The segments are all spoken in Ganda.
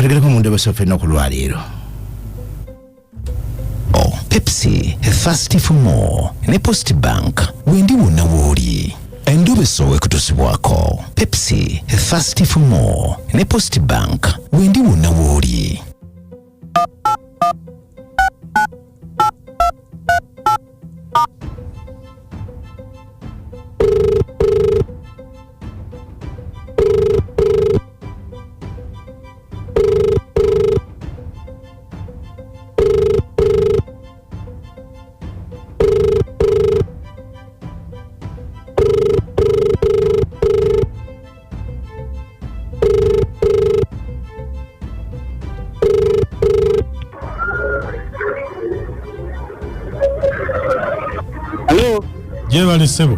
Kategereko mu Endobeso fenna ku lwaleero. Pepsi, thirsty for more. Ne Post Bank, wendi wonna wooli. Endobeso ekutusibwako. Pepsi, thirsty for more. Ne Post Bank, wendi wonna wooli. Jebale sebo.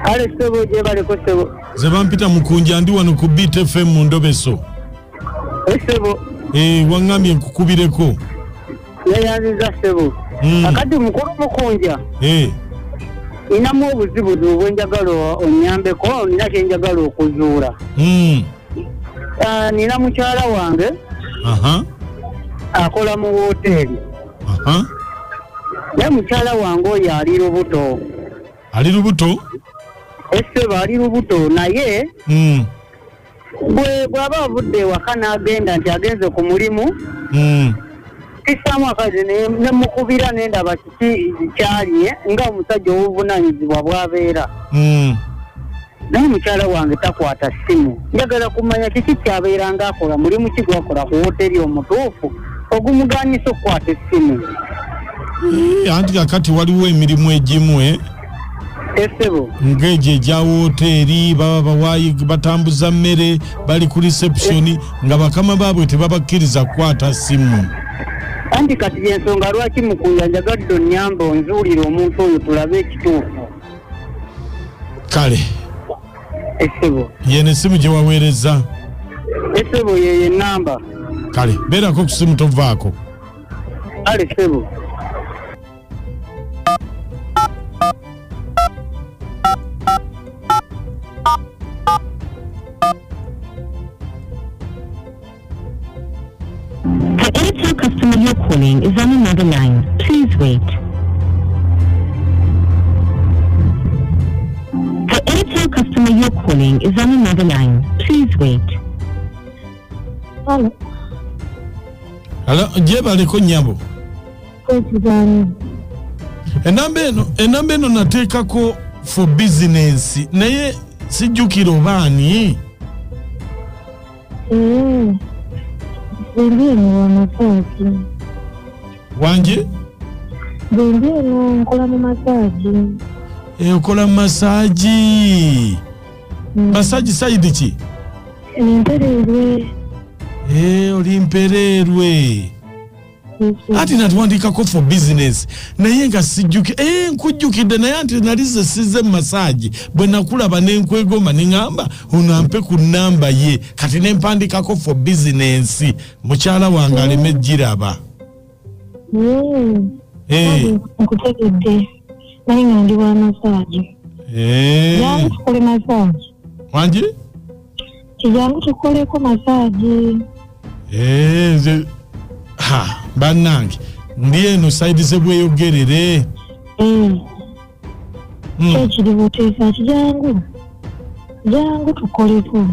Ale sebo jebale ko sebo. Zebampita mukunja ndi wano ku Beat FM mu Endobeso. Sebo. Wangamye nkukubireko. Yayanziza sebo. Akati mukuru mukunja. Inamu obuzibu obwenjagalo onyambeko nina kyenjagala okuzuula. Nina mukyala wange. Akola mu hoteli. Ya mukyala wange oyo ali lubuto. Ali lubuto? Sebo ali lubuto naye bw'aba avudde waka n'agenda nti agenze ku mulimu kisaamu akazi ne mukubira n'endaba kiki kyali nga omusajja ow'obuvunaanyizibwa bw'abeera. Naye mukyala wange takwata ssimu. Njagala kumanya kiki kyabeera ng'akola mulimu ki gwakola ku hoteri omutuufu ogumuganyisa okukwata essimu. Anti kakati waliwo emirimu egimu Sebo. Ng'egyo egya hoteri baba bawayi batambuza mmere bali ku reception nga bakama baabwe tebabakkiriza kukwata ssimu. Anti kati y'ensonga lwaki mukunja njagadde onnyamba onzuulira omuntu oyo tulabe ekituufu. Kale. Sebo. Yene essimu gye waweereza? Sebo ye namba. Kale, beerako ku ssimu tovaako. Ale sebo. The Airtel customer you're calling is on another line. Please wait. The Airtel customer you're calling is on another line. Please wait. Hello. Hello, jebaleko nyabo. Enamba eno nateekako for business naye sijjukira obaani. Bwendino wa masaji. Wanje? Bwendino nkola mu masaji. Okola masaji. Masaji side ki? Mpererwe. Oli mpererwe. Ati natwandikako for business naye nga sijjuki nkujjukidde naye anti nalize size masaji bwe nakulaba n'enkwegomba neŋŋamba onampe ku namba ye kati nempandikako for business mukyala wange aleme giraba. Nkutegedde naye nga ndi wa masaji. Jangu tukole masaji. Wanje? Jangu tukoleko masaji. Bannange ndi eno side ze bweyogerere. Kyekiri buteesa kijangu. Jangu tukoleko.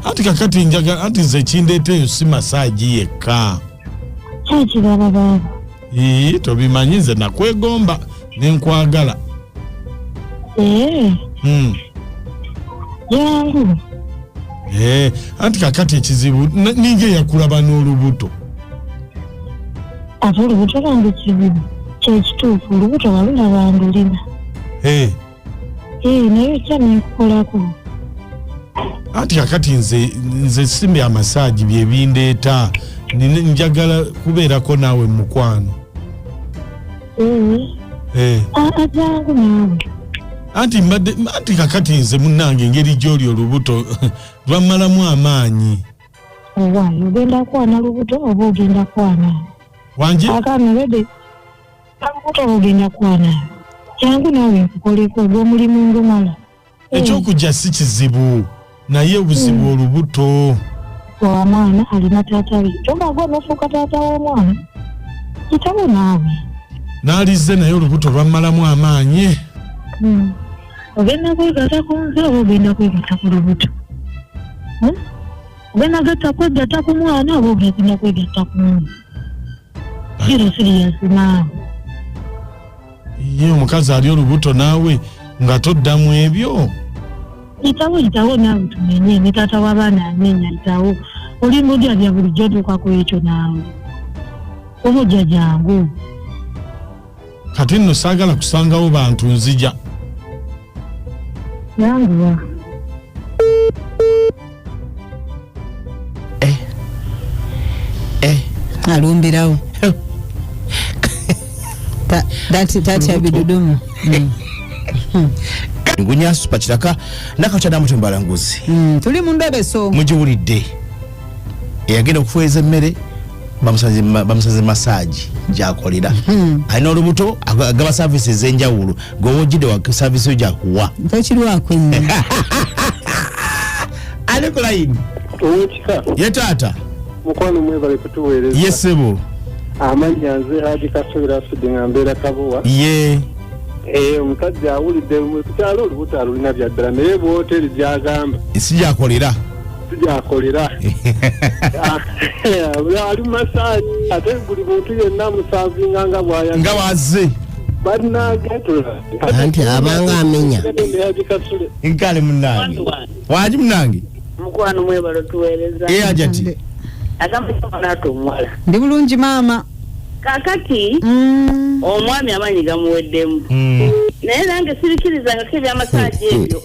Ati kakati njaga anti nze kindeeteyo si masaji yekka. Kyekirala baba. Tobimanyi nze nakwegomba nenkwagala. Jangu. Anti kakati ekizibu ninge yakulaba n'olubuto. Ate olubuto lwange kizibu kyekituufu olubuto walulaba ndulina. Naye kya nenkukolako. Anti kakati nze simbi amasaji bye bindeeta njagala kubeerako naawe mukwano. Jangu naawe. Anti kakati nze munnange engeri gy'oli olubuto lwammalamu amaanyi. Owaayi ogenda kwana lubuto oba ogenda kwana? Wanje? Akanalede lubuto ogenda kwana. Jangu naawe nkukoleko ogw'omulimu ngumala. Ekyokujja si kizibu naye obuzibu olubuto. w'omwana alina taata we kyonga gwe n'ofuuka taata w'omwana kitabo naawe n'alizze naye olubuto lwammalamu amaanyi. ogenda kwegatta ku nze oba ogenda kwegatta ku lubuto? ogenda kwegatta ku mwana oba ogenda kwegatta ku nze? kiro siriyasi naawe. Ye omukazi ali olubuto naawe nga toddamu ebyo. Yitawo naawe tumenye ne taata w'abaana amenya yitawo. Oli mujjajja bulijjo otuukako ekyo naawe. Omujja jangu. Kati nno saagala kusangawo bantu nzija. Yanguwa. Alumbirawo. Tati abidudumu. Ngunya super kiraka nakachada mutu mbalanguzi. Tuli mu Endobeso. Mujiwulidde. Eyagenda okufueza emmere bamusaze massage gyakolera. Alina olubuto agaba services enjawulo. Gowojide wa service ojja kuwa. Takirwako nnyo. Ale ko line. Owekika. Ye taata. Mukwano mwebale kutuweereza. Yesebo. Amanyi nze Haji Kasubira afudde nga mbeera Kabuwa. Ye. Omusajja awulidde mu kukyalo olubuto alulina byaddala naye bw'hoteri gy'agamba. Sijjakolera. Tujjakolera. Ali mu masaji ate buli muntu yenna musanvinga nga bw'ayagala. Nga wazze. Bannagetula. Anti abanga amenya. Nkale munnange. Waji munnange. Mukwano mwebale tuweereza. Ajati. Agamba omuwala. Ndi bulungi maama. Kakati omwami Amanyi gamuweddemu. Naye nange sirikirizangako ebyamasaji ebyo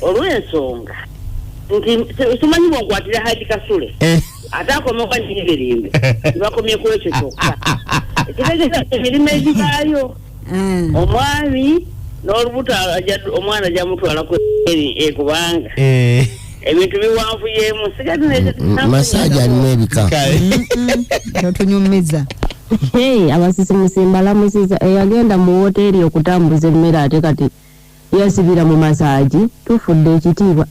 olw'ensonga nti simanyi bwonkwatira Haji Kasule ate akomewa ntibirimbe bakomye ku ekyo kyokka ekitegeeza emirimu egibaayo omwami n'olubuto omwana gyamutwalako kubanga ebintu biwanvuyemu masaji alimu ebika totunyumiza. Abasisimusimba lamusiza eyagenda mu hoteri okutambuza emmere ate kati yasibira mu masaji tufudde ekitiibwa.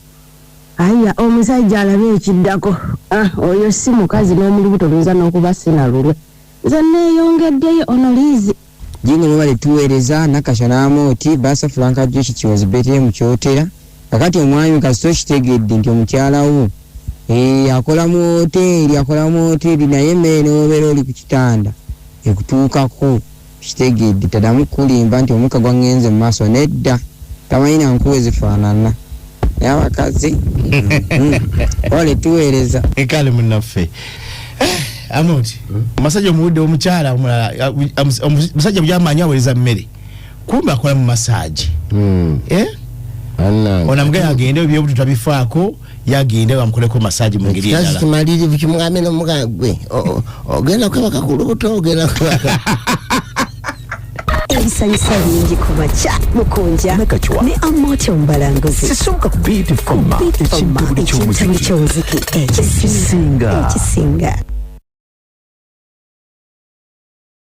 Aya omusajja alabe ekiddako. Oyo si mukazi n'omulubuto luyinza n'okuba sinalulwe. Nze neeyongeddeyo onoliizi. jingo mwebale tuweereza nakasha n'amooti basa Franka Joshi kiwozi bete mu kyotera. Kakati omwami kasito kitegedde nti omukyala wo akola mu hoteri naye emmere n'obeera oli ku kitanda ekutuukako kitegedde taddamu kulimba nti omuka gwangenze mu maaso nedda tamanyi na nkuwe zifaanana naye abakazi ole tuweereza ekale munnaffe Amoti omusajja omuwudde omukyala omulala omusajja byamanyi aweereza mmere kumbe akola mu massage onamugaya agende ebyobuto tabifaako yagende bamukoleko massage mu ngeri endala kimalirivu kimugambe n'omugaga gwe ogenda kwebaka ku lubuto ogenda ebisanyusa bingi ku makya mukunja ne Amoti ombalanguzi sisooka ku beat from ekintu buli ky'omuziki ekisinga